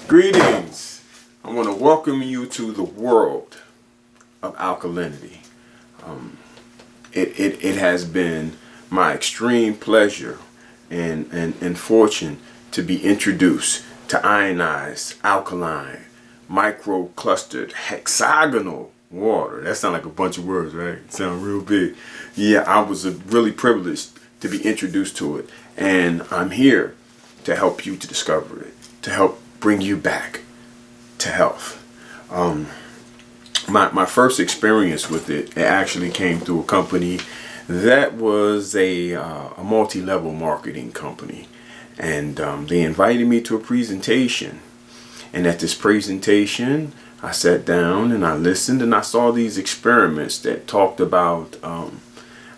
Greetings. I want to welcome you to the world of alkalinity. It has been my extreme pleasure and fortune to be introduced to ionized, alkaline, micro-clustered, hexagonal water. That sounds like a bunch of words, right? It sounds real big. Yeah, I was really privileged to be introduced to it. And I'm here to help you to discover it, to help bring you back to health. My first experience with it actually came through a company that was a multi-level marketing company, and they invited me to a presentation. And at this presentation, I sat down and I listened, and I saw these experiments that talked about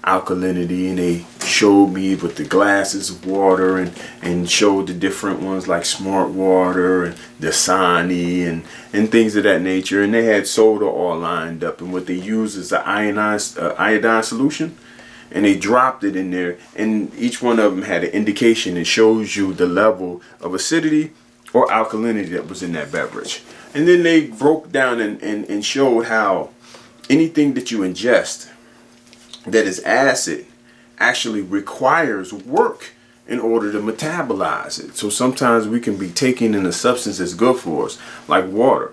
alkalinity, and they showed me with the glasses of water and showed the different ones like Smart Water and Dasani and things of that nature. And they had soda all lined up, and what they used is the iodine solution, and they dropped it in there, and each one of them had an indication. It shows you the level of acidity or alkalinity that was in that beverage. And then they broke down and showed how anything that you ingest that is acid actually requires work in order to metabolize it. So sometimes we can be taking in a substance that's good for us, like water,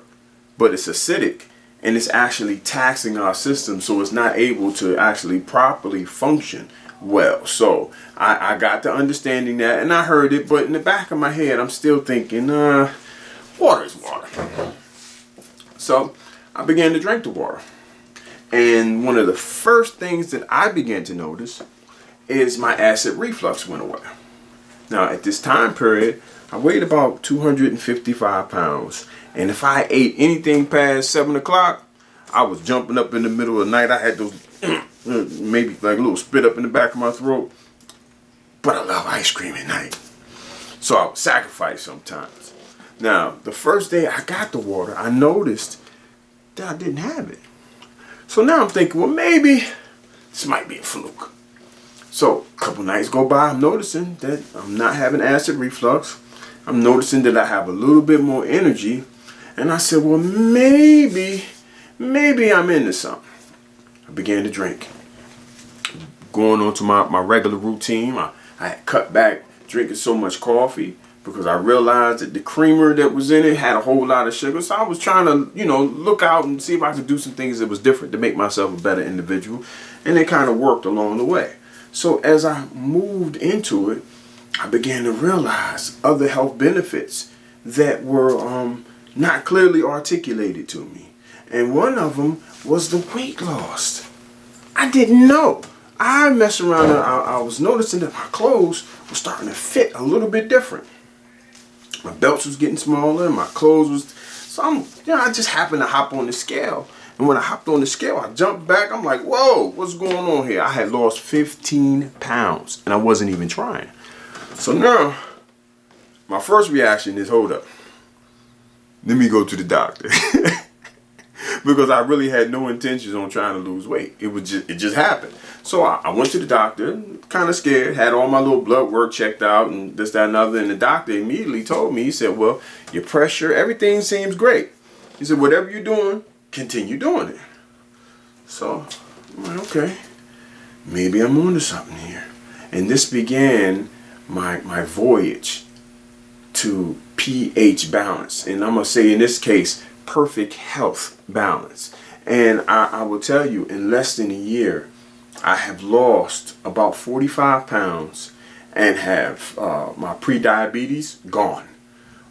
but it's acidic and it's actually taxing our system, so it's not able to actually properly function well. So I got to understanding that, and I heard it, but in the back of my head I'm still thinking water is water. So I began to drink the water. And one of the first things that I began to notice is my acid reflux went away. Now, at this time period, I weighed about 255 pounds. And if I ate anything past 7 o'clock, I was jumping up in the middle of the night. I had those maybe like a little spit up in the back of my throat. But I love ice cream at night, so I would sacrifice sometimes. Now, the first day I got the water, I noticed that I didn't have it. So now I'm thinking, well, maybe this might be a fluke. So a couple nights go by, I'm noticing that I'm not having acid reflux. I'm noticing that I have a little bit more energy. And I said, well, maybe I'm into something. I began to drink. Going on to my regular routine, I had cut back drinking so much coffee, because I realized that the creamer that was in it had a whole lot of sugar. So I was trying to, look out and see if I could do some things that was different to make myself a better individual. And it kind of worked along the way. So as I moved into it, I began to realize other health benefits that were not clearly articulated to me. And one of them was the weight loss. I didn't know. I messed around and I was noticing that my clothes were starting to fit a little bit different. My belts was getting smaller, my clothes was, so I just happened to hop on the scale. And when I hopped on the scale, I jumped back. I'm like, whoa, what's going on here? I had lost 15 pounds and I wasn't even trying. So now my first reaction is, hold up, let me go to the doctor. Because I really had no intentions on trying to lose weight. It just happened. So I went to the doctor, kind of scared, had all my little blood work checked out and this, that, and other. And the doctor immediately told me, he said, well, your pressure, everything seems great. He said, whatever you're doing, continue doing it. So I'm like, okay, maybe I'm onto something here. And this began my voyage to pH balance. And I'm going to say in this case, perfect health balance. And I will tell you, in less than a year, I have lost about 45 pounds and have my pre-diabetes gone.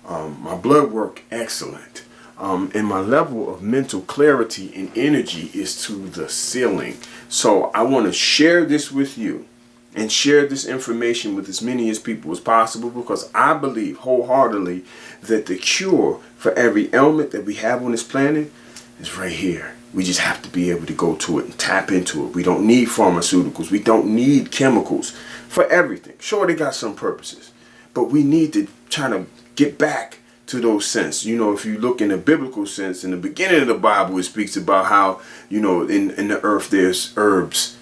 My blood work excellent. And my level of mental clarity and energy is to the ceiling. So I want to share this with you and share this information with as many as people as possible, because I believe wholeheartedly that the cure for every ailment that we have on this planet is right here. We just have to be able to go to it and tap into it. We don't need pharmaceuticals. We don't need chemicals for everything. Sure, they got some purposes, but we need to try to get back to those sense. If you look in the biblical sense, in the beginning of the Bible, it speaks about how, in the earth there's herbs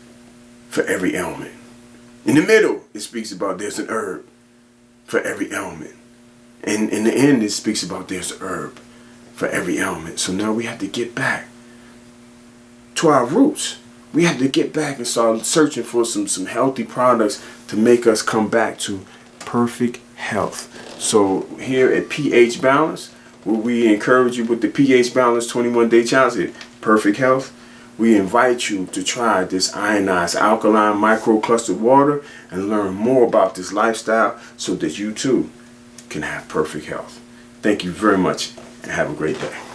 for every ailment. In the middle, it speaks about there's an herb for every ailment. And in the end, it speaks about there's a herb for every ailment. So now we have to get back to our roots. We have to get back and start searching for some healthy products to make us come back to perfect health. So here at pH Balance, where we encourage you with the pH Balance 21-day challenge, perfect health, we invite you to try this ionized alkaline microclustered water and learn more about this lifestyle so that you too can have perfect health. Thank you very much and have a great day.